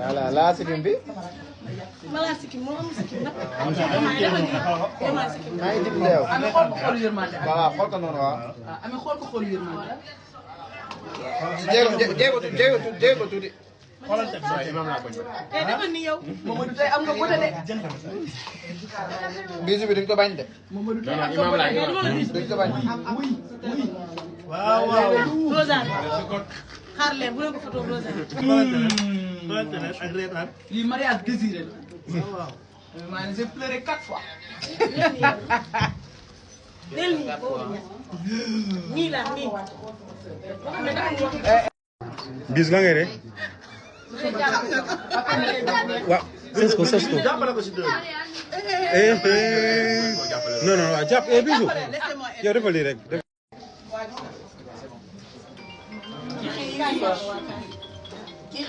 voilà laa sikim bi. Malaa sikim moo am sikim nag. maa ngi dimbali yow. Ami xool ko xool yërmande. voilà xool ko noonu waaw. Ami xool ko xool yërmande. jéego tuuti. xoolal teg sa imam laa bañ ba. dama ni yow. Mamadou tey am nga côté de. bisu bi duñ ko bañ de. Mamadou tey non am non imam nga laa côté de. duñ ko bañ. waaw waaw. Rosa xaar leen bu leen ko photo Rosa. ak reetaan. lii mariage désiré la. waaw. maa ngi j'ai pleuré 4 fois. del nii nii la nii. bis la ngay de. waaw sës ko sës ko. jàppale ko si dëgg. non non waaw jàpp bisu yow defal lii rek. Qui